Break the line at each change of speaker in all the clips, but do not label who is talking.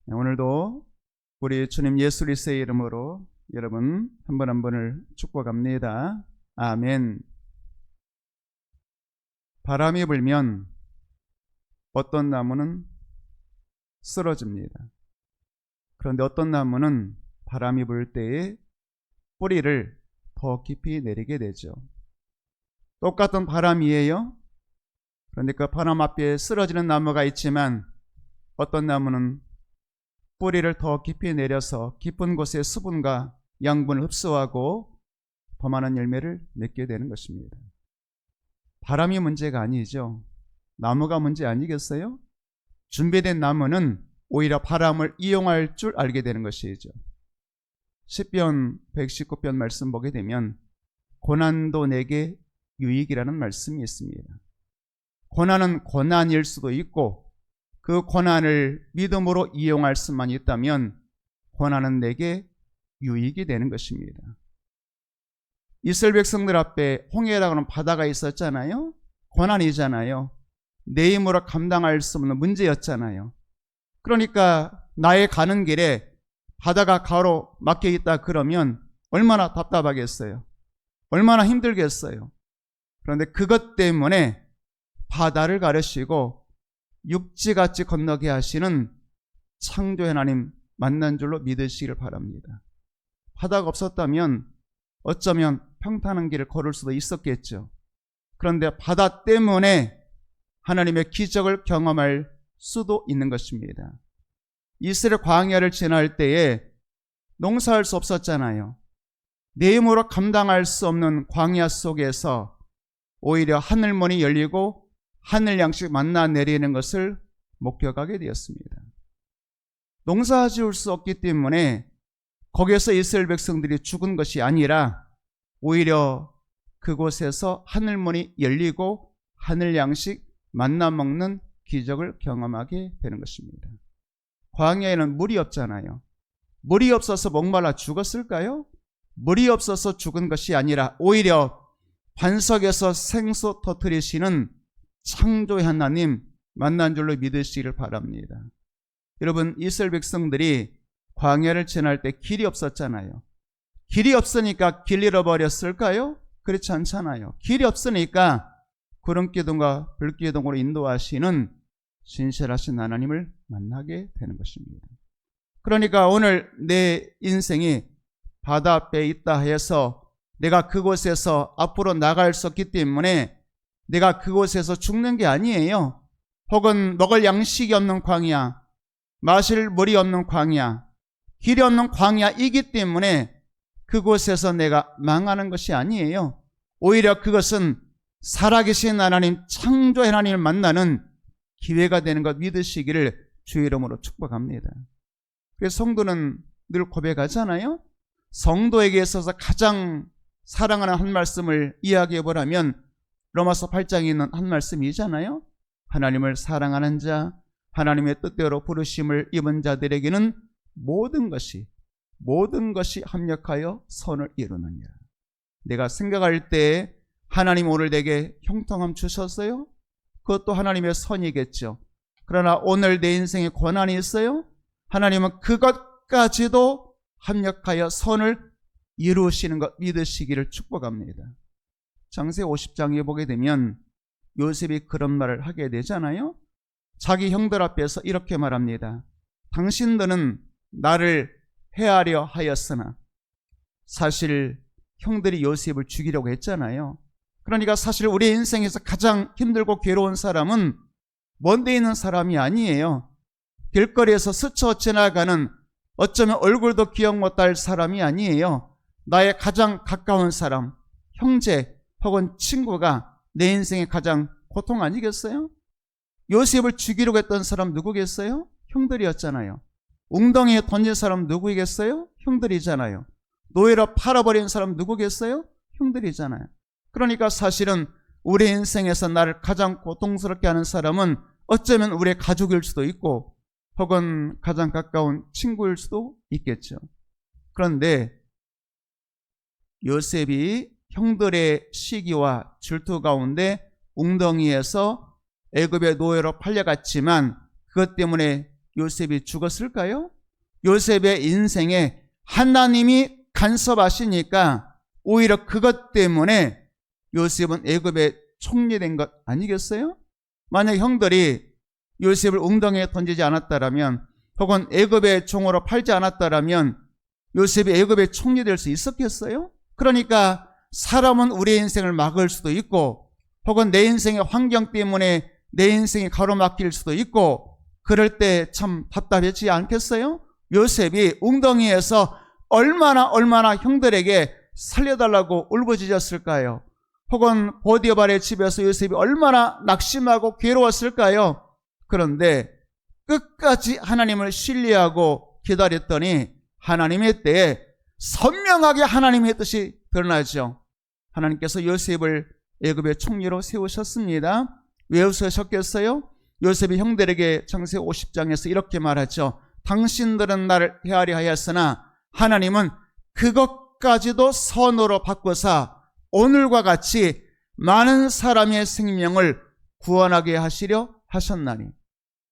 오늘도 우리 주님 예수 그리스도의 이름으로 여러분 한 분 한 분을 축복합니다. 아멘. 바람이 불면 어떤 나무는 쓰러집니다. 그런데 어떤 나무는 바람이 불 때에 뿌리를 더 깊이 내리게 되죠. 똑같은 바람이에요. 그런데 그 바람 앞에 쓰러지는 나무가 있지만 어떤 나무는 뿌리를 더 깊이 내려서 깊은 곳의 수분과 양분을 흡수하고 더 많은 열매를 맺게 되는 것입니다. 바람이 문제가 아니죠. 나무가 문제 아니겠어요? 준비된 나무는 오히려 바람을 이용할 줄 알게 되는 것이죠. 시편 119편 말씀 보게 되면 고난도 내게 유익이라는 말씀이 있습니다. 고난은 고난일 수도 있고 그 고난을 믿음으로 이용할 수만 있다면 고난은 내게 유익이 되는 것입니다. 이스라엘 백성들 앞에 홍해라고 하는 바다가 있었잖아요. 고난이잖아요. 내 힘으로 감당할 수 없는 문제였잖아요. 그러니까 나의 가는 길에 바다가 가로막혀 있다 그러면 얼마나 답답하겠어요. 얼마나 힘들겠어요. 그런데 그것 때문에 바다를 가르시고 육지같이 건너게 하시는 창조의 하나님 만난 줄로 믿으시기를 바랍니다. 바다가 없었다면 어쩌면 평탄한 길을 걸을 수도 있었겠죠. 그런데 바다 때문에 하나님의 기적을 경험할 수도 있는 것입니다. 이스라엘 광야를 지날 때에 농사할 수 없었잖아요. 내 힘으로 감당할 수 없는 광야 속에서 오히려 하늘문이 열리고 하늘 양식 만나 내리는 것을 목격하게 되었습니다. 농사 지을 수 없기 때문에 거기에서 이스라엘 백성들이 죽은 것이 아니라 오히려 그곳에서 하늘문이 열리고 하늘 양식 만나 먹는 기적을 경험하게 되는 것입니다. 광야에는 물이 없잖아요. 물이 없어서 목말라 죽었을까요? 물이 없어서 죽은 것이 아니라 오히려 반석에서 생수 터뜨리시는 창조의 하나님 만난 줄로 믿으시기를 바랍니다. 여러분, 이스라엘 백성들이 광야를 지날 때 길이 없었잖아요. 길이 없으니까 길 잃어버렸을까요? 그렇지 않잖아요. 길이 없으니까 구름기둥과 불기둥으로 인도하시는 신실하신 하나님을 만나게 되는 것입니다. 그러니까 오늘 내 인생이 바다 앞에 있다 해서 내가 그곳에서 앞으로 나갈 수 없기 때문에 내가 그곳에서 죽는 게 아니에요. 혹은 먹을 양식이 없는 광야, 마실 물이 없는 광야, 길이 없는 광야이기 때문에 그곳에서 내가 망하는 것이 아니에요. 오히려 그것은 살아계신 하나님, 창조의 하나님을 만나는 기회가 되는 것 믿으시기를 주의 이름으로 축복합니다. 그래서 성도는 늘 고백하잖아요. 성도에게 있어서 가장 사랑하는 한 말씀을 이야기해 보라면 로마서 8장에 있는 한 말씀이잖아요. 하나님을 사랑하는 자, 하나님의 뜻대로 부르심을 입은 자들에게는 모든 것이 합력하여 선을 이루느니라. 내가 생각할 때 하나님 오늘 내게 형통함 주셨어요? 그것도 하나님의 선이겠죠. 그러나 오늘 내 인생에 고난이 있어요? 하나님은 그것까지도 합력하여 선을 이루시는 것 믿으시기를 축복합니다. 창세기 50장에 보게 되면 요셉이 그런 말을 하게 되잖아요. 자기 형들 앞에서 이렇게 말합니다. 당신들은 나를 해하려 하였으나 사실 형들이 요셉을 죽이려고 했잖아요. 그러니까 사실 우리 인생에서 가장 힘들고 괴로운 사람은 먼데 있는 사람이 아니에요. 길거리에서 스쳐 지나가는 어쩌면 얼굴도 기억 못할 사람이 아니에요. 나의 가장 가까운 사람, 형제 혹은 친구가 내 인생의 가장 고통 아니겠어요? 요셉을 죽이려고 했던 사람 누구겠어요? 형들이었잖아요. 웅덩이에 던진 사람 누구이겠어요? 형들이잖아요. 노예로 팔아버린 사람 누구겠어요? 형들이잖아요. 그러니까 사실은 우리 인생에서 나를 가장 고통스럽게 하는 사람은 어쩌면 우리의 가족일 수도 있고 혹은 가장 가까운 친구일 수도 있겠죠. 그런데 요셉이 형들의 시기와 질투 가운데 웅덩이에서 애굽의 노예로 팔려갔지만 그것 때문에 요셉이 죽었을까요? 요셉의 인생에 하나님이 간섭하시니까 오히려 그것 때문에 요셉은 애굽에 총리된 것 아니겠어요? 만약 형들이 요셉을 웅덩이에 던지지 않았다라면, 혹은 애굽의 종으로 팔지 않았다라면 요셉이 애굽의 총리될 수 있었겠어요? 그러니까 사람은 우리의 인생을 막을 수도 있고, 혹은 내 인생의 환경 때문에 내 인생이 가로막힐 수도 있고, 그럴 때 참 답답하지 않겠어요? 요셉이 웅덩이에서 얼마나 형들에게 살려달라고 울부짖었을까요? 혹은 보디발의 집에서 요셉이 얼마나 낙심하고 괴로웠을까요? 그런데 끝까지 하나님을 신뢰하고 기다렸더니 하나님의 때에 선명하게 하나님의 뜻이 드러나죠. 하나님께서 요셉을 애굽의 총리로 세우셨습니다. 왜 세우셨겠어요? 요셉이 형들에게 창세기 50장에서 이렇게 말하죠. 당신들은 나를 헤아려 하였으나 하나님은 그것까지도 선으로 바꾸사 오늘과 같이 많은 사람의 생명을 구원하게 하시려 하셨나니.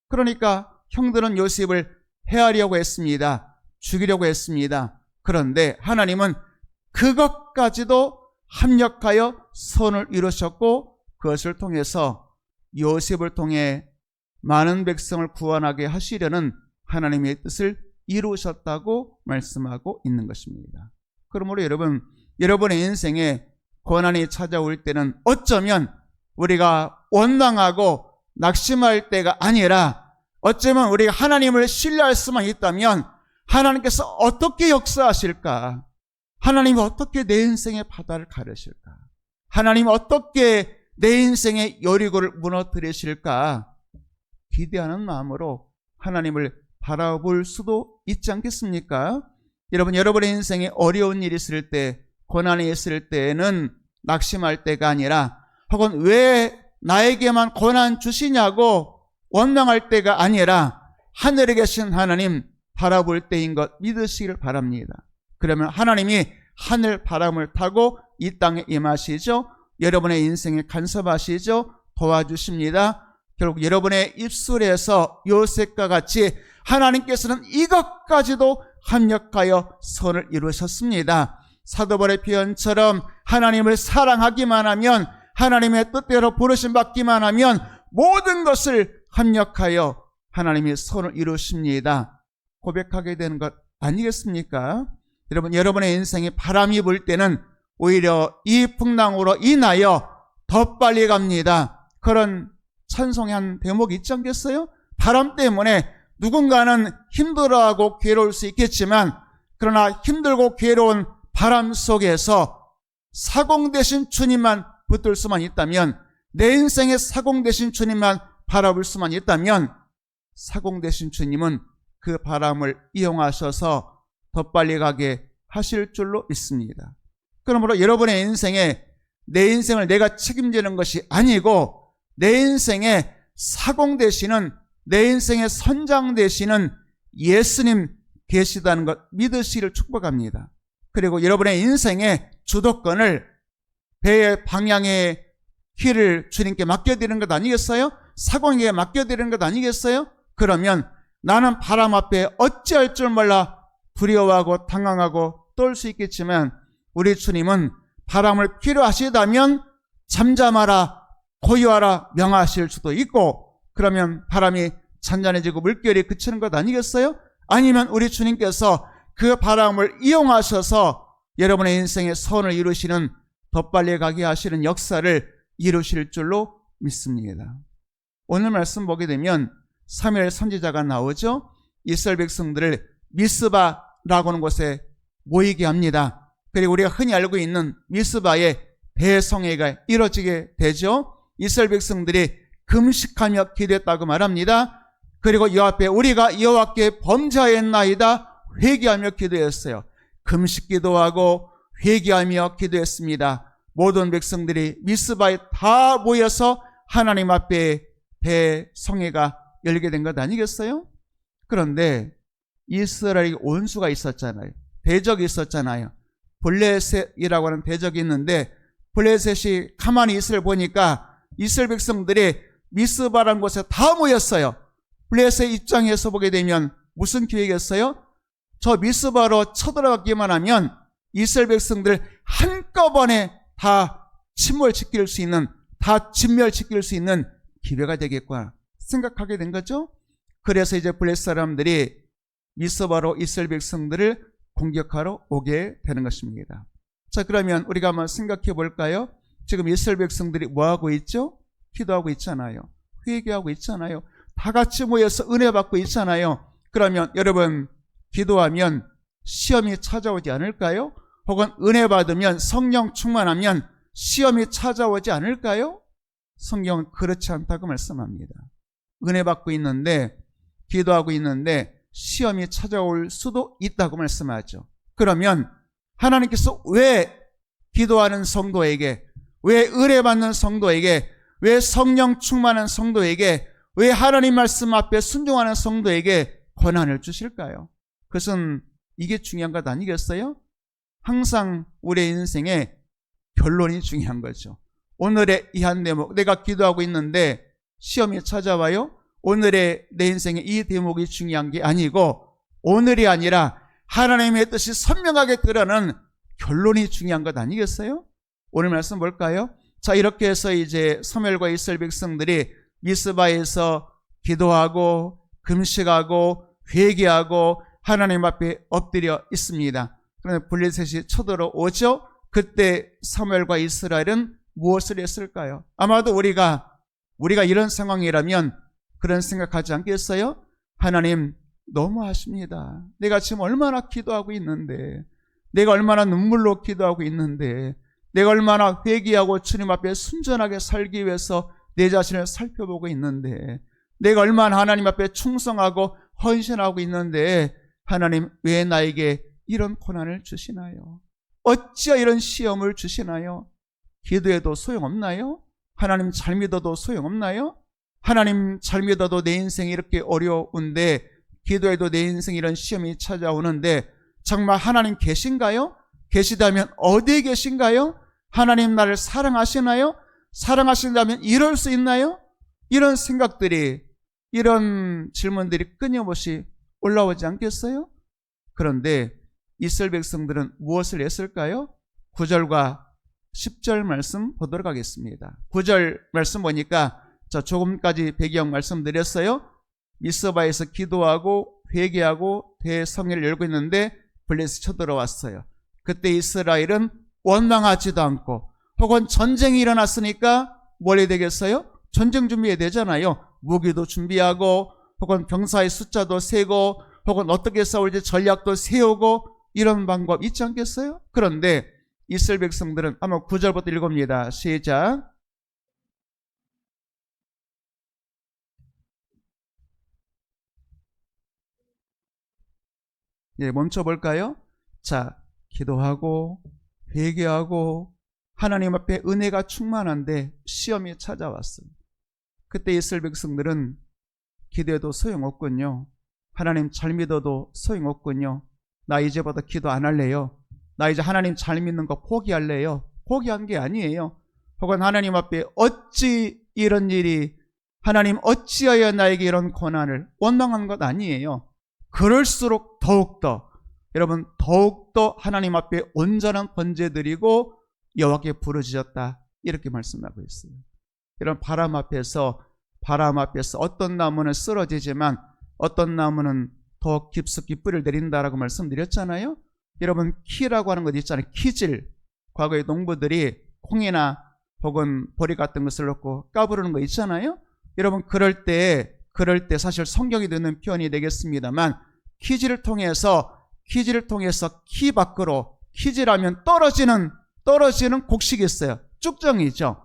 그러니까 형들은 요셉을 해하려고 했습니다. 죽이려고 했습니다. 그런데 하나님은 그것까지도 합력하여 선을 이루셨고, 그것을 통해서 요셉을 통해 많은 백성을 구원하게 하시려는 하나님의 뜻을 이루셨다고 말씀하고 있는 것입니다. 그러므로 여러분, 여러분의 인생에 고난이 찾아올 때는 어쩌면 우리가 원망하고 낙심할 때가 아니라, 어쩌면 우리가 하나님을 신뢰할 수만 있다면 하나님께서 어떻게 역사하실까? 하나님이 어떻게 내 인생의 바다를 가르실까? 하나님이 어떻게 내 인생의 여리고를 무너뜨리실까? 기대하는 마음으로 하나님을 바라볼 수도 있지 않겠습니까? 여러분, 여러분의 인생에 어려운 일이 있을 때, 고난이 있을 때에는 낙심할 때가 아니라, 혹은 왜 나에게만 고난 주시냐고 원망할 때가 아니라 하늘에 계신 하나님 바라볼 때인 것 믿으시길 바랍니다. 그러면 하나님이 하늘 바람을 타고 이 땅에 임하시죠. 여러분의 인생에 간섭하시죠. 도와주십니다. 결국 여러분의 입술에서 요셉과 같이 하나님께서는 이것까지도 합력하여 선을 이루셨습니다. 사도 바울의 표현처럼 하나님을 사랑하기만 하면, 하나님의 뜻대로 부르심 받기만 하면 모든 것을 합력하여 하나님이 선을 이루십니다. 고백하게 되는 것 아니겠습니까? 여러분, 여러분의 인생에 바람이 불 때는 오히려 이 풍랑으로 인하여 더 빨리 갑니다. 그런 찬송의 한 대목이 있지 않겠어요? 바람 때문에 누군가는 힘들어하고 괴로울 수 있겠지만, 그러나 힘들고 괴로운 바람 속에서 사공 되신 주님만 붙들 수만 있다면, 내 인생에 사공 되신 주님만 바라볼 수만 있다면, 사공 되신 주님은 그 바람을 이용하셔서 더 빨리 가게 하실 줄로 믿습니다. 그러므로 여러분의 인생에 내 인생을 내가 책임지는 것이 아니고, 내 인생에 사공 되시는, 내 인생의 선장 되시는 예수님 계시다는 것 믿으시기를 축복합니다. 그리고 여러분의 인생의 주도권을, 배의 방향의 길을 주님께 맡겨드리는 것 아니겠어요? 사공에게 맡겨드리는 것 아니겠어요? 그러면 나는 바람 앞에 어찌할 줄 몰라 두려워하고 당황하고 떨 수 있겠지만, 우리 주님은 바람을 필요하시다면 잠잠하라, 고요하라 명하실 수도 있고, 그러면 바람이 잔잔해지고 물결이 그치는 것 아니겠어요? 아니면 우리 주님께서 그 바람을 이용하셔서 여러분의 인생의 선을 이루시는, 더 빨리 가게 하시는 역사를 이루실 줄로 믿습니다. 오늘 말씀 보게 되면 사무엘 선지자가 나오죠. 이스라엘 백성들을 미스바라고 하는 곳에 모이게 합니다. 그리고 우리가 흔히 알고 있는 미스바의 대성회가 이루어지게 되죠. 이스라엘 백성들이 금식하며 기도했다고 말합니다. 그리고 이 앞에 우리가 여호와께 범죄하였나이다 회개하며 기도했어요. 금식 기도하고 회개하며 기도했습니다. 모든 백성들이 미스바에 다 모여서 하나님 앞에 대성회가 열게 된 것 아니겠어요? 그런데 이스라엘이 원수가 있었잖아요. 대적이 있었잖아요. 블레셋이라고 하는 대적이 있는데, 블레셋이 가만히 이스라엘 보니까 이스라엘 백성들이 미스바라는 곳에 다 모였어요. 블레셋의 입장에서 보게 되면 무슨 계획이었어요? 저 미스바로 쳐들어가기만 하면 이스라엘 백성들 한꺼번에 다 침몰시킬 수 있는, 다 진멸시킬 수 있는 기회가 되겠구나 생각하게 된 거죠. 그래서 이제 블레셋 사람들이 미스바로 이스라엘 백성들을 공격하러 오게 되는 것입니다. 자, 그러면 우리가 한번 생각해 볼까요? 지금 이스라엘 백성들이 뭐하고 있죠? 기도하고 있잖아요. 회개하고 있잖아요. 다 같이 모여서 은혜 받고 있잖아요. 그러면 여러분, 기도하면 시험이 찾아오지 않을까요? 혹은 은혜 받으면, 성령 충만하면 시험이 찾아오지 않을까요? 성경은 그렇지 않다고 말씀합니다. 은혜 받고 있는데, 기도하고 있는데 시험이 찾아올 수도 있다고 말씀하죠. 그러면 하나님께서 왜 기도하는 성도에게, 왜 은혜 받는 성도에게, 왜 성령 충만한 성도에게, 왜 하나님 말씀 앞에 순종하는 성도에게 권한을 주실까요? 그것은 이게 중요한 것 아니겠어요? 항상 우리의 인생에 결론이 중요한 거죠. 오늘의 이 한 대목, 내가 기도하고 있는데 시험이 찾아와요? 오늘의 내 인생에 이 대목이 중요한 게 아니고, 오늘이 아니라 하나님의 뜻이 선명하게 드러나는 결론이 중요한 것 아니겠어요? 오늘 말씀 볼까요? 자, 이렇게 해서 이제 사무엘과 이스라엘 백성들이 미스바에서 기도하고 금식하고 회개하고 하나님 앞에 엎드려 있습니다. 그런데 블레셋이 쳐들어오죠. 그때 사무엘과 이스라엘은 무엇을 했을까요? 아마도 우리가 이런 상황이라면 그런 생각하지 않겠어요? 하나님, 너무하십니다. 내가 지금 얼마나 기도하고 있는데, 내가 얼마나 눈물로 기도하고 있는데, 내가 얼마나 회개하고 주님 앞에 순전하게 살기 위해서 내 자신을 살펴보고 있는데, 내가 얼마나 하나님 앞에 충성하고 헌신하고 있는데, 하나님 왜 나에게 이런 고난을 주시나요? 어찌하여 이런 시험을 주시나요? 기도해도 소용없나요? 하나님 잘 믿어도 소용없나요? 하나님 잘 믿어도 내 인생이 이렇게 어려운데, 기도해도 내 인생에 이런 시험이 찾아오는데 정말 하나님 계신가요? 계시다면 어디에 계신가요? 하나님 나를 사랑하시나요? 사랑하신다면 이럴 수 있나요? 이런 생각들이, 이런 질문들이 끊임없이 올라오지 않겠어요? 그런데 이스라엘 백성들은 무엇을 했을까요? 9절과 10절 말씀 보도록 하겠습니다. 9절 말씀 보니까 조금까지 배경 말씀드렸어요. 미스바에서 기도하고 회개하고 대성회를 열고 있는데 블레셋이 쳐들어왔어요. 그때 이스라엘은 원망하지도 않고, 혹은 전쟁이 일어났으니까 뭘 해야 되겠어요? 전쟁 준비해야 되잖아요. 무기도 준비하고, 혹은 병사의 숫자도 세고, 혹은 어떻게 싸울지 전략도 세우고, 이런 방법 있지 않겠어요? 그런데 이스라엘 백성들은 아마 9절부터 읽읍니다. 시작. 멈춰볼까요? 자, 기도하고 회개하고 하나님 앞에 은혜가 충만한데 시험이 찾아왔어요. 그때 이스라엘 백성들은 기도해도 소용없군요. 하나님 잘 믿어도 소용없군요. 나 이제부터 기도 안 할래요. 나 이제 하나님 잘 믿는 거 포기할래요. 포기한 게 아니에요. 혹은 하나님 앞에 어찌 이런 일이, 하나님 어찌하여 나에게 이런 고난을, 원망한 것 아니에요. 그럴수록 더욱더, 여러분, 더욱더 하나님 앞에 온전한 번제 드리고 여호와께 부르짖었다, 이렇게 말씀하고 있어요. 이런 바람 앞에서 어떤 나무는 쓰러지지만 어떤 나무는 더 깊숙이 뿌리를 내린다라고 말씀드렸잖아요. 여러분, 키라고 하는 것 있잖아요. 키질. 과거에 농부들이 콩이나 혹은 보리 같은 것을 넣고 까부르는 거 있잖아요. 여러분, 그럴 때 사실 성경이 되는 표현이 되겠습니다만, 키질을 통해서 키 밖으로, 키질하면 떨어지는 곡식이 있어요. 쭉정이죠.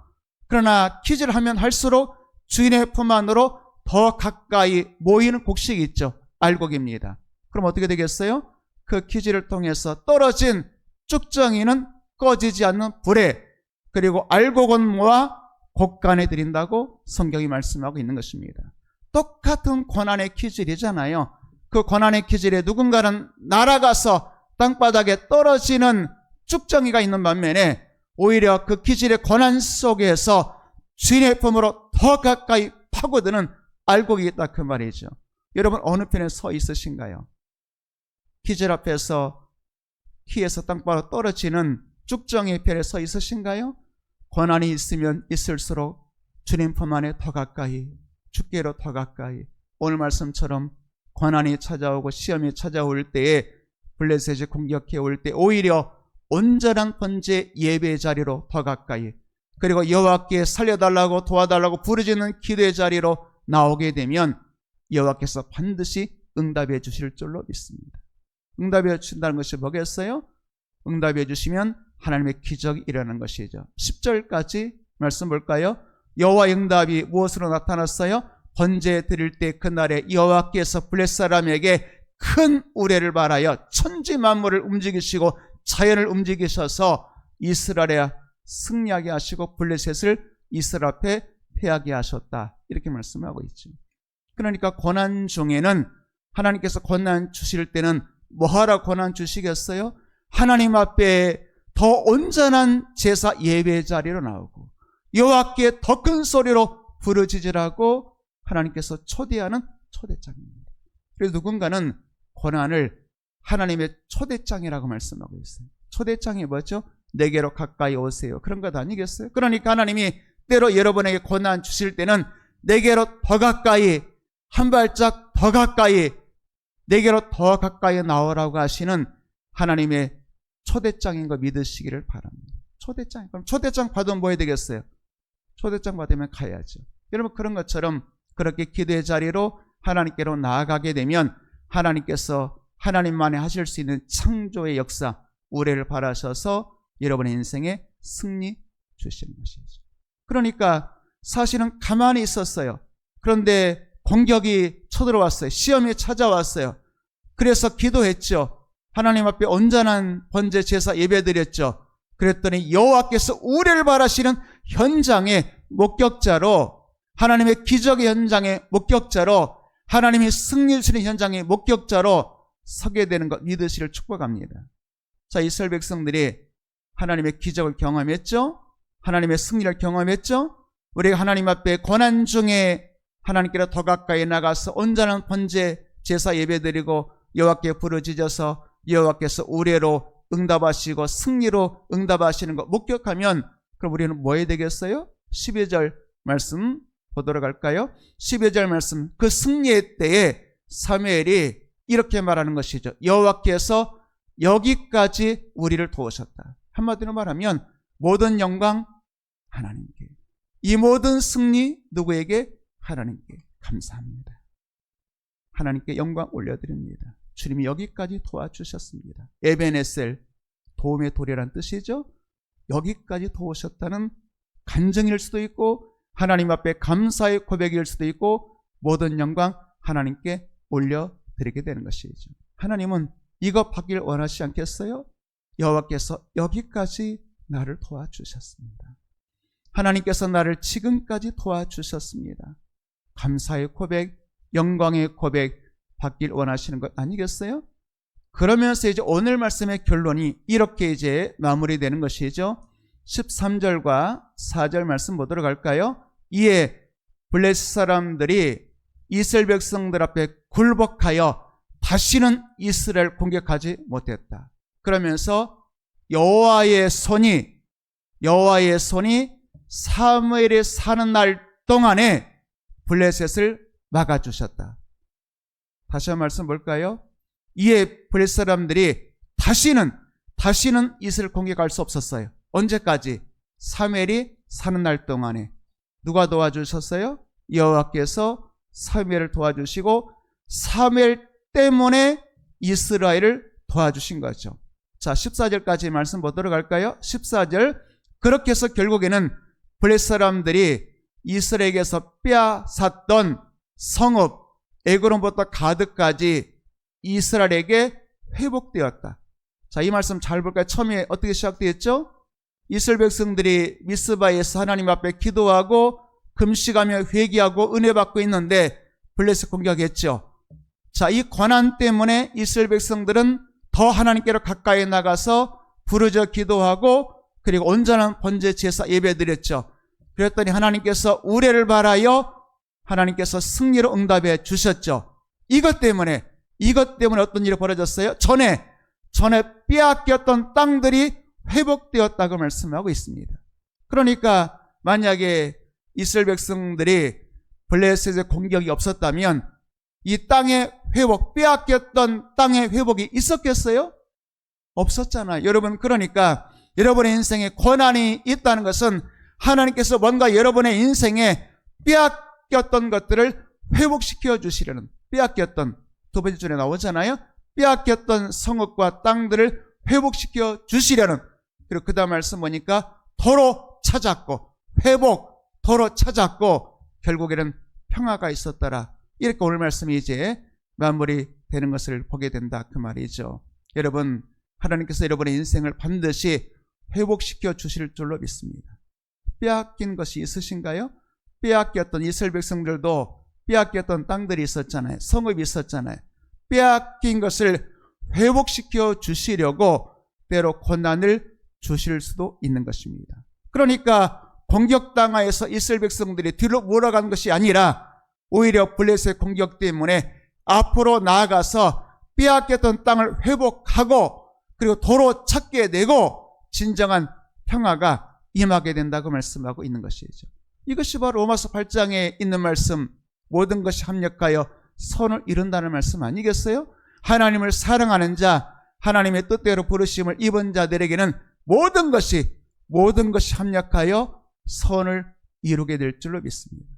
그러나 키질하면 할수록 주인의 품 안으로 더 가까이 모이는 곡식이 있죠. 알곡입니다. 그럼 어떻게 되겠어요? 그 키질을 통해서 떨어진 쭉정이는 꺼지지 않는 불에, 그리고 알곡은 모아 곡간에 드린다고 성경이 말씀하고 있는 것입니다. 똑같은 고난의 키질이잖아요. 그 고난의 키질에 누군가는 날아가서 땅바닥에 떨어지는 쭉정이가 있는 반면에, 오히려 그 키질의 고난 속에서 주인의 품으로 더 가까이 파고드는 알고 계겠다 그 말이죠. 여러분 어느 편에 서 있으신가요? 기절 앞에서 키에서 땅바로 떨어지는 쭉정의 편에 서 있으신가요? 고난이 있으면 있을수록 주님 품 안에 더 가까이, 주께로 더 가까이. 오늘 말씀처럼 고난이 찾아오고 시험이 찾아올 때에 블레셋이 공격해 올 때 오히려 온전한 번제 예배의 자리로 더 가까이, 그리고 여호와께 살려달라고 도와달라고 부르짖는 기도의 자리로 나오게 되면 여호와께서 반드시 응답해 주실 줄로 믿습니다. 응답해 주신다는 것이 뭐겠어요? 응답해 주시면 하나님의 기적이 일어나는 것이죠. 10절까지 말씀 볼까요? 여호와의 응답이 무엇으로 나타났어요? 번제 드릴 때 그날에 여호와께서 블레셋 사람에게 큰 우레를 발하여 천지 만물을 움직이시고 자연을 움직이셔서 이스라엘에 승리하게 하시고 블레셋을 이스라엘 앞에 패하게 하셨다. 이렇게 말씀하고 있죠. 그러니까 고난 중에는 하나님께서 고난 주실 때는 뭐하라 고난 주시겠어요? 하나님 앞에 더 온전한 제사 예배 자리로 나오고 여호와께 더 큰 소리로 부르짖으라고 하나님께서 초대하는 초대장입니다. 그래서 누군가는 고난을 하나님의 초대장이라고 말씀하고 있어요. 초대장이 뭐죠? 내게로 가까이 오세요. 그런 것 아니겠어요? 그러니까 하나님이 때로 여러분에게 고난 주실 때는 내게로 더 가까이, 한 발짝 더 가까이, 내게로 더 가까이 나오라고 하시는 하나님의 초대장인 거 믿으시기를 바랍니다. 초대장. 그럼 초대장 받으면 뭐 해야 되겠어요? 초대장 받으면 가야죠. 여러분 그런 것처럼 그렇게 기도의 자리로 하나님께로 나아가게 되면 하나님께서 하나님만이 하실 수 있는 창조의 역사, 우레를 바라셔서 여러분의 인생에 승리 주시는 것이죠. 그러니까 사실은 가만히 있었어요. 그런데 공격이 쳐들어왔어요. 시험이 찾아왔어요. 그래서 기도했죠. 하나님 앞에 온전한 번제 제사 예배드렸죠. 그랬더니 여호와께서 우레를 바라시는 현장의 목격자로, 하나님의 기적의 현장의 목격자로, 하나님이 승리 주시는 현장의 목격자로 서게 되는 것 믿으시를 축복합니다. 자, 이스라엘 백성들이 하나님의 기적을 경험했죠. 하나님의 승리를 경험했죠. 우리가 하나님 앞에 고난 중에 하나님께로 더 가까이 나가서 온전한 번제 제사 예배드리고 여호와께 부르짖어서 여호와께서 우레로 응답하시고 승리로 응답하시는 것 목격하면 그럼 우리는 뭐 해야 되겠어요? 12절 말씀 보도록 할까요? 12절 말씀, 그 승리의 때에 사무엘이 이렇게 말하는 것이죠. 여호와께서 여기까지 우리를 도우셨다. 한마디로 말하면 모든 영광 하나님께, 이 모든 승리 누구에게? 하나님께. 감사합니다. 하나님께 영광 올려드립니다. 주님이 여기까지 도와주셨습니다. 에베네셀, 도움의 도리란 뜻이죠. 여기까지 도우셨다는 간증일 수도 있고 하나님 앞에 감사의 고백일 수도 있고 모든 영광 하나님께 올려드리게 되는 것이죠. 하나님은 이거 받길 원하시지 않겠어요? 여호와께서 여기까지 나를 도와주셨습니다. 하나님께서 나를 지금까지 도와주셨습니다. 감사의 고백, 영광의 고백 받길 원하시는 것 아니겠어요? 그러면서 이제 오늘 말씀의 결론이 이렇게 이제 마무리되는 것이죠. 13절과 4절 말씀 보도록 할까요? 이에 블레셋 사람들이 이스라엘 백성들 앞에 굴복하여 다시는 이스라엘 공격하지 못했다. 그러면서 여호와의 손이 사무엘이 사는 날 동안에 블레셋을 막아주셨다. 다시 한 말씀 볼까요? 이에 블레셋 사람들이 다시는 이스라엘 공격할 수 없었어요. 언제까지? 사무엘이 사는 날 동안에. 누가 도와주셨어요? 여호와께서 사무엘을 도와주시고 사무엘 때문에 이스라엘을 도와주신 거죠. 자, 14절까지 말씀 보도록 할까요? 14절, 그렇게 해서 결국에는 블레셋 사람들이 이스라엘에게서 빼앗았던 성읍 에그론부터 가드까지 이스라엘에게 회복되었다. 자, 이 말씀 잘 볼까요? 처음에 어떻게 시작되었죠? 이스라엘 백성들이 미스바에서 하나님 앞에 기도하고 금식하며 회개하고 은혜 받고 있는데 블레셋 공격했죠. 자, 이 고난 때문에 이스라엘 백성들은 더 하나님께로 가까이 나가서 부르짖어 기도하고 그리고 온전한 번제 제사 예배드렸죠. 그랬더니 하나님께서 우레를 바라여 하나님께서 승리로 응답해 주셨죠. 이것 때문에 어떤 일이 벌어졌어요? 전에 빼앗겼던 땅들이 회복되었다고 말씀하고 있습니다. 그러니까 만약에 이스라엘 백성들이 블레셋의 공격이 없었다면 이 땅의 회복, 빼앗겼던 땅의 회복이 있었겠어요? 없었잖아요. 여러분, 그러니까 여러분의 인생에 고난이 있다는 것은 하나님께서 뭔가 여러분의 인생에 빼앗겼던 것들을 회복시켜 주시려는, 빼앗겼던, 두 번째 줄에 나오잖아요. 빼앗겼던 성읍과 땅들을 회복시켜 주시려는, 그리고 그 다음 말씀 보니까 도로 찾았고, 회복, 도로 찾았고, 결국에는 평화가 있었더라. 이렇게 오늘 말씀이 이제 마무리 되는 것을 보게 된다, 그 말이죠. 여러분, 하나님께서 여러분의 인생을 반드시 회복시켜 주실 줄로 믿습니다. 빼앗긴 것이 있으신가요? 빼앗겼던 이스라엘 백성들도 빼앗겼던 땅들이 있었잖아요. 성읍이 있었잖아요. 빼앗긴 것을 회복시켜 주시려고 때로 고난을 주실 수도 있는 것입니다. 그러니까 공격당하여서 이스라엘 백성들이 뒤로 몰아간 것이 아니라 오히려 블레셋의 공격 때문에 앞으로 나아가서 빼앗겼던 땅을 회복하고 그리고 도로 찾게 되고 진정한 평화가 임하게 된다고 말씀하고 있는 것이죠. 이것이 바로 로마서 8장에 있는 말씀, 모든 것이 합력하여 선을 이룬다는 말씀 아니겠어요? 하나님을 사랑하는 자, 하나님의 뜻대로 부르심을 입은 자들에게는 모든 것이 합력하여 선을 이루게 될 줄로 믿습니다.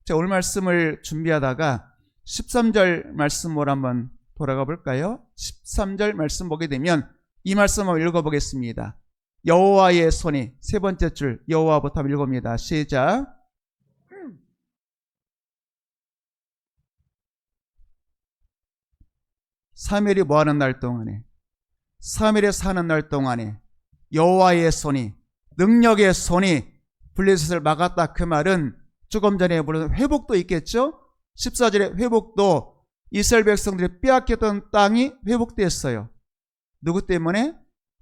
자, 오늘 말씀을 준비하다가 13절 말씀으로 한번 돌아가 볼까요? 13절 말씀 보게 되면 이 말씀 한번 읽어보겠습니다. 여호와의 손이, 세 번째 줄 여호와부터 읽어봅니다. 시작. 사무엘이 뭐하는 날 동안에, 사무엘이 사는 날 동안에 여호와의 손이, 능력의 손이 블레셋을 막았다. 그 말은 조금 전에 물론 회복도 있겠죠. 14절에 회복도 이스라엘 백성들이 빼앗겼던 땅이 회복됐어요. 누구 때문에?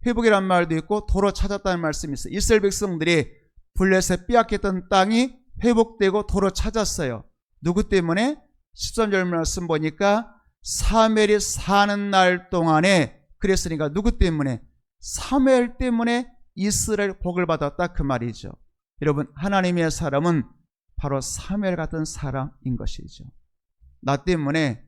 회복이란 말도 있고 도로 찾았다는 말씀이 있어요. 이스라엘 백성들이 블레셋 빼앗겼던 땅이 회복되고 도로 찾았어요. 누구 때문에? 13절 말씀 보니까 사무엘이 사는 날 동안에, 그랬으니까 누구 때문에? 사무엘 때문에 이스라엘 복을 받았다, 그 말이죠. 여러분, 하나님의 사람은 바로 사무엘 같은 사람인 것이죠. 나 때문에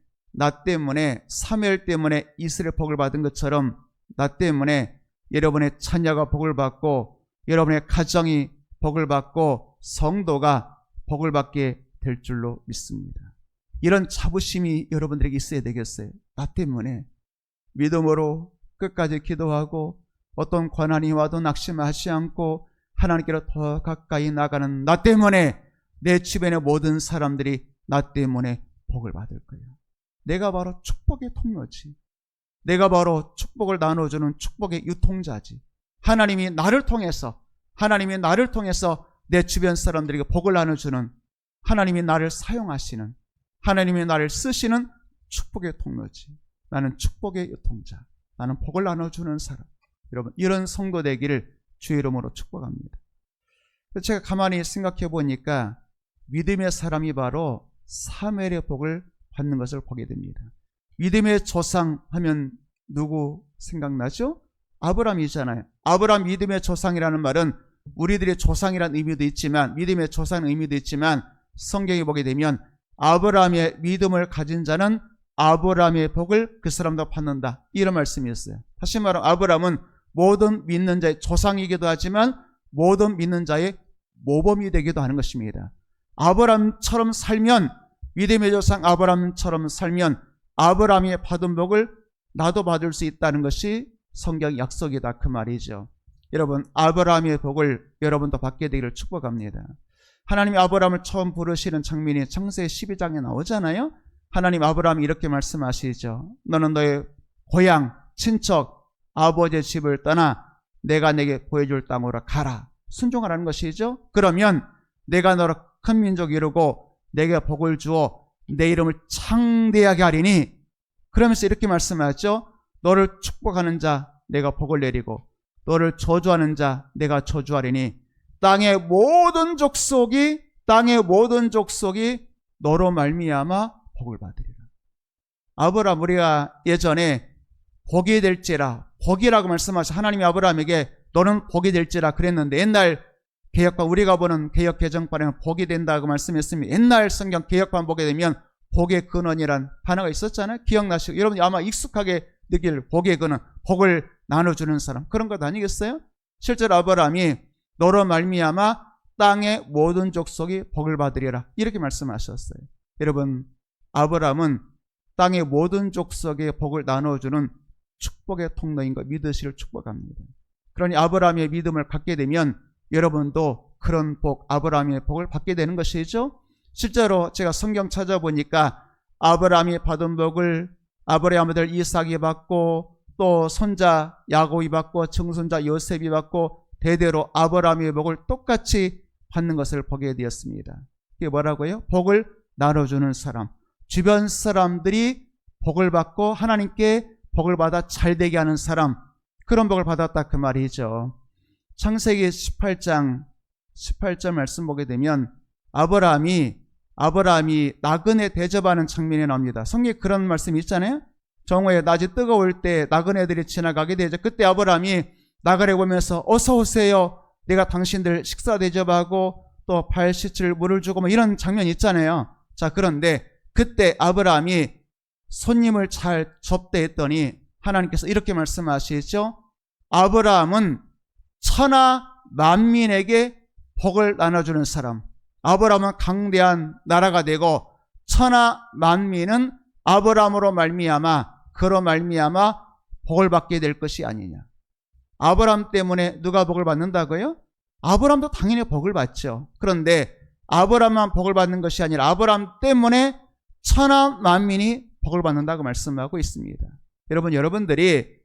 사무엘 때문에 이스라엘 복을 받은 것처럼 나 때문에 여러분의 자녀가 복을 받고 여러분의 가정이 복을 받고 성도가 복을 받게 될 줄로 믿습니다. 이런 자부심이 여러분들에게 있어야 되겠어요. 나 때문에 믿음으로 끝까지 기도하고 어떤 고난이 와도 낙심하지 않고 하나님께로 더 가까이 나가는 나 때문에 내 주변의 모든 사람들이 나 때문에 복을 받을 거예요. 내가 바로 축복의 통로지. 내가 바로 축복을 나눠주는 축복의 유통자지. 하나님이 나를 통해서 내 주변 사람들에게 복을 나눠주는, 하나님이 나를 사용하시는, 하나님이 나를 쓰시는 축복의 통로지. 나는 축복의 유통자, 나는 복을 나눠주는 사람. 여러분, 이런 성도 되기를 주의 이름으로 축복합니다. 제가 가만히 생각해 보니까 믿음의 사람이 바로 사무엘의 복을 받는 것을 보게 됩니다. 믿음의 조상 하면 누구 생각나죠? 아브라함이잖아요. 아브라함 믿음의 조상이라는 말은 우리들의 조상이라는 의미도 있지만, 믿음의 조상의 의미도 있지만, 성경에 보게 되면 아브라함의 믿음을 가진 자는 아브라함의 복을 그 사람도 받는다, 이런 말씀이 있어요. 다시 말하면 아브라함은 모든 믿는 자의 조상이기도 하지만 모든 믿는 자의 모범이 되기도 하는 것입니다. 아브라함처럼 살면, 믿음의 조상 아브라함처럼 살면 아브라함이 받은 복을 나도 받을 수 있다는 것이 성경 약속이다, 그 말이죠. 여러분, 아브라함의 복을 여러분도 받게 되기를 축복합니다. 하나님이 아브라함을 처음 부르시는 장면이 창세기 12장에 나오잖아요. 하나님 아브라함이 이렇게 말씀하시죠. 너는 너의 고향, 친척, 아버지의 집을 떠나 내가 내게 보여줄 땅으로 가라. 순종하라는 것이죠. 그러면 내가 너로 큰 민족 이루고 내게 복을 주어 내 이름을 창대하게 하리니, 그러면서 이렇게 말씀하죠. 너를 축복하는 자 내가 복을 내리고 너를 저주하는 자 내가 저주하리니 땅의 모든 족속이 너로 말미암아 복을 받으리라. 아브라함, 우리가 예전에 복이 될지라, 복이라고 말씀하셔. 하나님이 아브라함에게 너는 복이 될지라 그랬는데, 옛날 개혁과 우리가 보는 개혁 개정판에는 복이 된다고 말씀했습니다. 옛날 성경 개혁판 보게 되면 복의 근원이란 단어가 있었잖아요. 기억나시고 여러분이 아마 익숙하게 느낄 복의 근원, 복을 나눠주는 사람, 그런 것 아니겠어요? 실제로 아브라함이 너로 말미암아 땅의 모든 족속이 복을 받으리라 이렇게 말씀하셨어요. 여러분, 아브라함은 땅의 모든 족속에 복을 나눠주는 축복의 통로인 거 믿으시를 축복합니다. 그러니 아브라함의 믿음을 갖게 되면 여러분도 그런 복, 아브라함의 복을 받게 되는 것이죠. 실제로 제가 성경 찾아보니까 아브라함이 받은 복을 아브라함의 아들 이삭이 받고, 또 손자 야곱이 받고, 증손자 요셉이 받고, 대대로 아브라함의 복을 똑같이 받는 것을 보게 되었습니다. 이게 뭐라고요? 복을 나눠주는 사람, 주변 사람들이 복을 받고 하나님께 복을 받아 잘되게 하는 사람, 그런 복을 받았다 그 말이죠. 창세기 18장 18절 말씀 보게 되면 아브라함이 나그네 대접하는 장면이 나옵니다. 성경에 그런 말씀이 있잖아요. 정오에 낮이 뜨거울 때 나그네들이 지나가게 되죠. 그때 아브라함이 나그네 보면서 어서 오세요, 내가 당신들 식사 대접하고 또 발 씻을 물을 주고 뭐 이런 장면이 있잖아요. 자, 그런데 그때 아브라함이 손님을 잘 접대했더니 하나님께서 이렇게 말씀하시죠. 아브라함은 천하 만민에게 복을 나눠주는 사람, 아브라함은 강대한 나라가 되고 천하 만민은 아브라함으로 말미암아, 그로 말미암아 복을 받게 될 것이 아니냐. 아브라함 때문에 누가 복을 받는다고요? 아브라함도 당연히 복을 받죠. 그런데 아브라함만 복을 받는 것이 아니라 아브라함 때문에 천하 만민이 복을 받는다고 말씀하고 있습니다. 여러분들이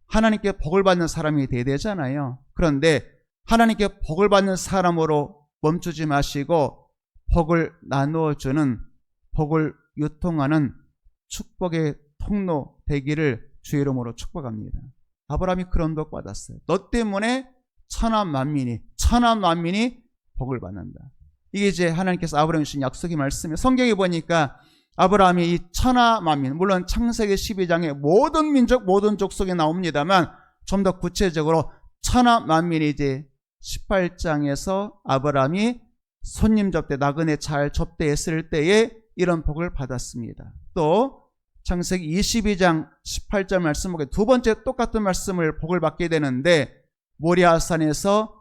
하나님께 복을 받는 사람이 돼야 되잖아요. 그런데 하나님께 복을 받는 사람으로 멈추지 마시고 복을 나누어주는, 복을 유통하는 축복의 통로 되기를 주의 이름으로 축복합니다. 아브라함이 그런 복 받았어요. 너 때문에 천하 만민이 복을 받는다. 이게 이제 하나님께서 아브라함에 주신 약속의 말씀이에요. 성경에 보니까 아브라함이 이 천하 만민, 물론 창세기 12장에 모든 민족 모든 족속에 나옵니다만 좀 더 구체적으로 천하 만민이 이제 18장에서 아브라함이 손님 접대, 나그네 잘 접대했을 때에 이런 복을 받았습니다. 또 창세기 22장 18절 말씀 보게 두 번째 똑같은 말씀을 복을 받게 되는데, 모리아산에서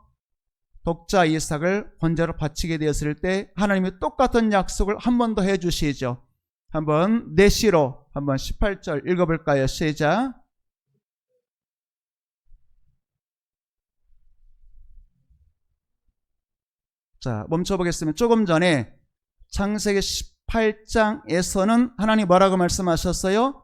독자 이삭을 번제로 바치게 되었을 때 하나님이 똑같은 약속을 한 번 더 해주시죠. 한번 내시로 한번 18절 읽어볼까요? 시작. 자, 멈춰보겠습니다. 조금 전에 창세기 18장에서는 하나님 뭐라고 말씀하셨어요?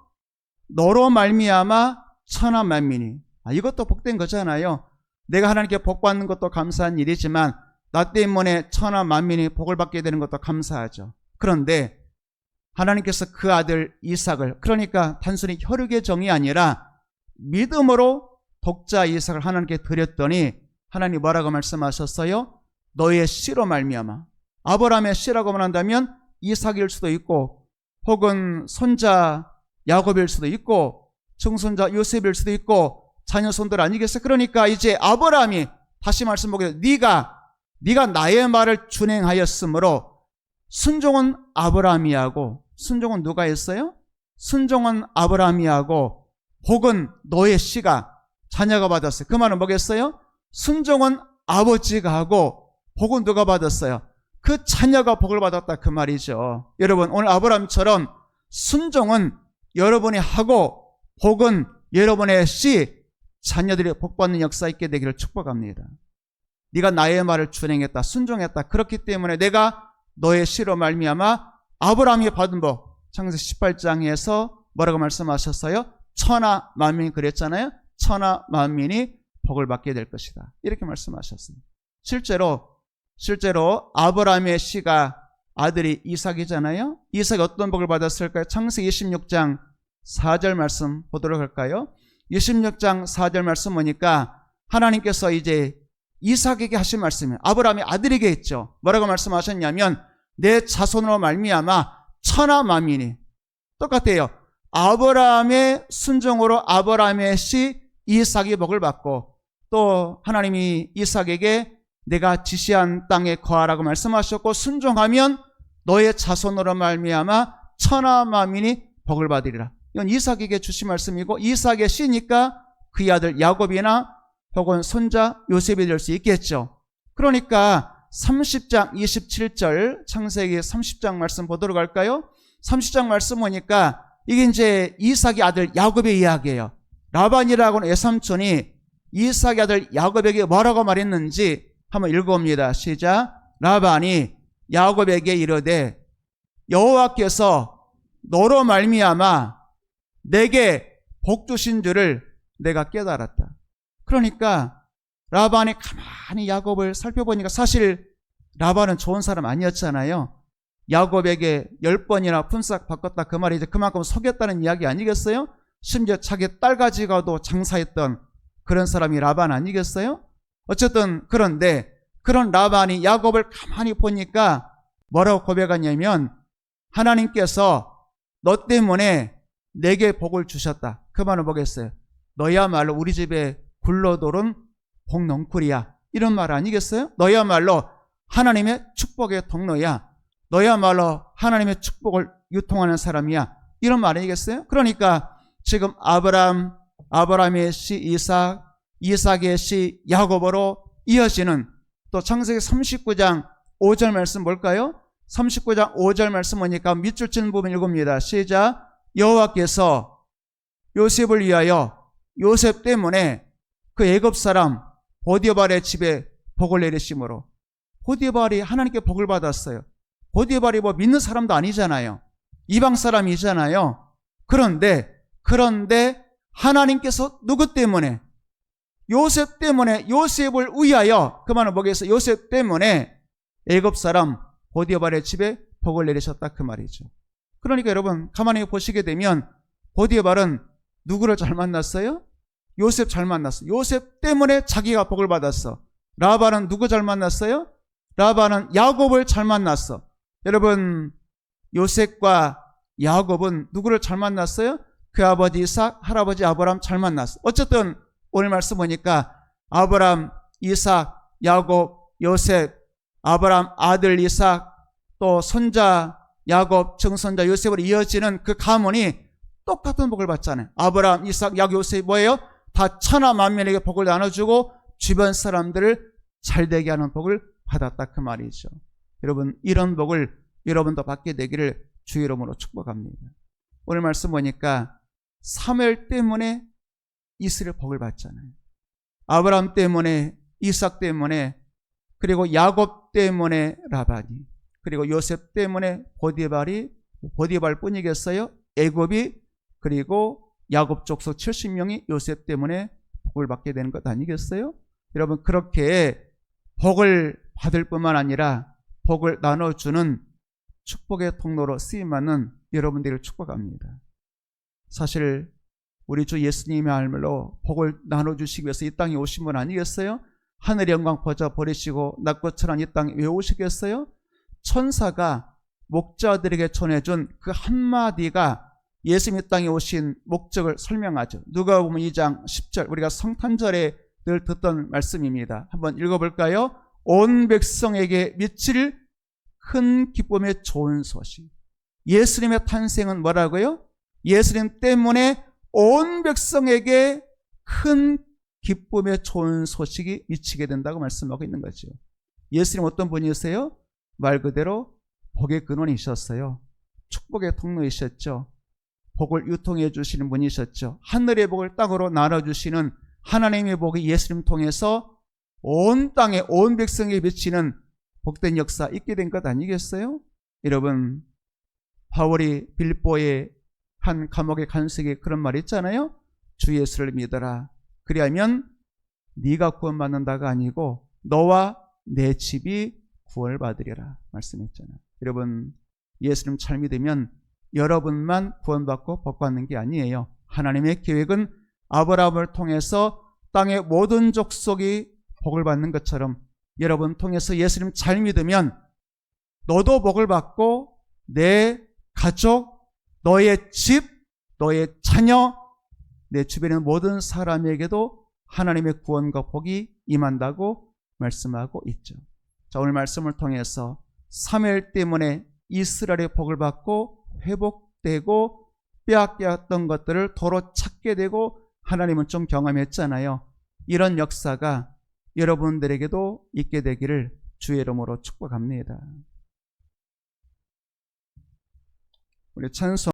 너로 말미암아 천하 만민이. 이것도 복된 거잖아요. 내가 하나님께 복 받는 것도 감사한 일이지만 나 때문에 천하 만민이 복을 받게 되는 것도 감사하죠. 그런데 하나님께서 그 아들 이삭을, 그러니까 단순히 혈육의 정이 아니라 믿음으로 독자 이삭을 하나님께 드렸더니 하나님 뭐라고 말씀하셨어요? 너의 씨로 말미암아. 아브라함의 씨라고 말한다면 이삭일 수도 있고, 혹은 손자 야곱일 수도 있고, 증손자 요셉일 수도 있고, 자녀손들 아니겠어요? 그러니까 이제 아브라함이, 다시 말씀 보게 네가 나의 말을 준행하였으므로 순종은 아브라함이 하고, 순종은 누가 했어요? 순종은 아브라함이 하고 복은 너의 씨가, 자녀가 받았어요. 그 말은 뭐겠어요? 순종은 아버지가 하고 복은 누가 받았어요? 그 자녀가 복을 받았다 그 말이죠. 여러분, 오늘 아브라함처럼 순종은 여러분이 하고 복은 여러분의 씨, 자녀들이 복받는 역사 있게 되기를 축복합니다. 네가 나의 말을 준행했다, 순종했다. 그렇기 때문에 내가 너의 씨로 말미암아 아브라함이 받은 복, 창세기 18장에서 뭐라고 말씀하셨어요? 천하 만민이 그랬잖아요. 천하 만민이 복을 받게 될 것이다, 이렇게 말씀하셨어요. 실제로 아브라함의 씨가 아들이 이삭이잖아요. 이삭이 어떤 복을 받았을까요? 창세기 26장 4절 말씀 보도록 할까요? 26장 4절 말씀 보니까 하나님께서 이제 이삭에게 하신 말씀이에요. 아브라함의 아들에게 했죠. 뭐라고 말씀하셨냐면 내 자손으로 말미암아 천하 만민이. 똑같아요. 아브라함의 순종으로 아브라함의 씨 이삭이 복을 받고, 또 하나님이 이삭에게 내가 지시한 땅에 거하라고 말씀하셨고, 순종하면 너의 자손으로 말미암아 천하 만민이 복을 받으리라. 이건 이삭에게 주신 말씀이고, 이삭의 씨니까 그의 아들 야곱이나 혹은 손자 요셉이 될 수 있겠죠. 그러니까 30장 27절, 창세기 30장 말씀 보도록 할까요? 30장 말씀 보니까 이게 이제 이삭의 아들 야곱의 이야기예요. 라반이라고는 외삼촌이 이삭의 아들 야곱에게 뭐라고 말했는지 한번 읽어봅니다. 시작. 라반이 야곱에게 이르되 여호와께서 너로 말미암아 내게 복 주신 줄을 내가 깨달았다. 그러니까 라반이 가만히 야곱을 살펴보니까 사실 라반은 좋은 사람 아니었잖아요. 야곱에게 10번이나 품삯 바꿨다, 그 말이 이제 그만큼 속였다는 이야기 아니겠어요? 심지어 자기 딸 가지고도 장사했던 그런 사람이 라반 아니겠어요? 어쨌든 그런데 그런 라반이 야곱을 가만히 보니까 뭐라고 고백하냐면, 하나님께서 너 때문에 내게 복을 주셨다. 그 말은 뭐겠어요? 너야말로 우리 집에 굴러도는 복넝쿨이야. 이런 말 아니겠어요? 너야말로 하나님의 축복의 통로야. 너야말로 하나님의 축복을 유통하는 사람이야. 이런 말 아니겠어요? 그러니까 지금 아브라함의 씨 이삭, 이삭의 씨 야곱으로 이어지는, 또 창세기 39장 5절 말씀 볼까요? 39장 5절 말씀 보니까 밑줄 친 부분 읽습니다. 시작. 여호와께서 요셉을 위하여 요셉 때문에 그 애굽 사람 보디발의 집에 복을 내리심으로. 보디발이 하나님께 복을 받았어요. 보디발이 뭐 믿는 사람도 아니잖아요. 이방 사람이잖아요. 그런데 하나님께서 누구 때문에? 요셉 때문에, 요셉을 위하여, 그 말은 뭐겠어요? 요셉 때문에 애굽 사람 보디발의 집에 복을 내리셨다, 그 말이죠. 그러니까 여러분 가만히 보시게 되면 보디발은 누구를 잘 만났어요? 요셉 잘 만났어. 요셉 때문에 자기가 복을 받았어. 라반은 누구 잘 만났어요? 라반은 야곱을 잘 만났어. 여러분, 요셉과 야곱은 누구를 잘 만났어요? 그 아버지 이삭, 할아버지 아브라함 잘 만났어. 어쨌든 오늘 말씀 보니까 아브라함, 이삭, 야곱, 요셉, 아브라함 아들 이삭, 또 손자 야곱, 증손자 요셉으로 이어지는 그 가문이 똑같은 복을 받잖아요. 아브라함, 이삭, 야곱, 요셉이 뭐예요? 다 천하 만민에게 복을 나눠주고 주변 사람들을 잘되게 하는 복을 받았다, 그 말이죠. 여러분, 이런 복을 여러분도 받게 되기를 주의 이름으로 축복합니다. 오늘 말씀 보니까 사무엘 때문에 이스라엘 복을 받잖아요. 아브라함 때문에, 이삭 때문에, 그리고 야곱 때문에 라반이, 그리고 요셉 때문에 보디발 뿐이겠어요? 애굽이, 그리고 야곱 족속 70명이 요셉 때문에 복을 받게 되는 것 아니겠어요? 여러분, 그렇게 복을 받을 뿐만 아니라 복을 나눠주는 축복의 통로로 쓰임받는 여러분들을 축복합니다. 사실 우리 주 예수님의 알물로 복을 나눠주시기 위해서 이 땅에 오신 분 아니겠어요? 하늘의 영광 버리시고 낮고천한 이 땅에 왜 오시겠어요? 천사가 목자들에게 전해준 그 한마디가 예수님 이 땅에 오신 목적을 설명하죠. 누가복음 2장 10절, 우리가 성탄절에 늘 듣던 말씀입니다. 한번 읽어볼까요? 온 백성에게 미칠 큰 기쁨의 좋은 소식. 예수님의 탄생은 뭐라고요? 예수님 때문에 온 백성에게 큰 기쁨의 좋은 소식이 미치게 된다고 말씀하고 있는 거죠. 예수님 어떤 분이세요? 말 그대로 복의 근원이셨어요. 축복의 통로이셨죠. 복을 유통해 주시는 분이셨죠. 하늘의 복을 땅으로 나눠주시는 하나님의 복이 예수님 통해서 온 땅에 온 백성에 미치는 복된 역사 있게 된 것 아니겠어요? 여러분, 바울이 빌립보의 한 감옥의 간수에게 그런 말이 있잖아요. 주 예수를 믿어라. 그리하면 네가 구원받는다가 아니고 너와 내 집이 구원을 받으리라 말씀했잖아요. 여러분, 예수님 잘 믿으면 여러분만 구원받고 복받는 게 아니에요. 하나님의 계획은 아브라함을 통해서 땅의 모든 족속이 복을 받는 것처럼 여러분 통해서 예수님 잘 믿으면 너도 복을 받고 내 가족, 너의 집, 너의 자녀, 내 주변에 있는 모든 사람에게도 하나님의 구원과 복이 임한다고 말씀하고 있죠. 자, 오늘 말씀을 통해서 사무엘 때문에 이스라엘의 복을 받고 회복되고 빼앗겼던 것들을 도로 찾게 되고 하나님은 좀 경험했잖아요. 이런 역사가 여러분들에게도 있게 되기를 주의 이름으로 축복합니다. 우리 찬송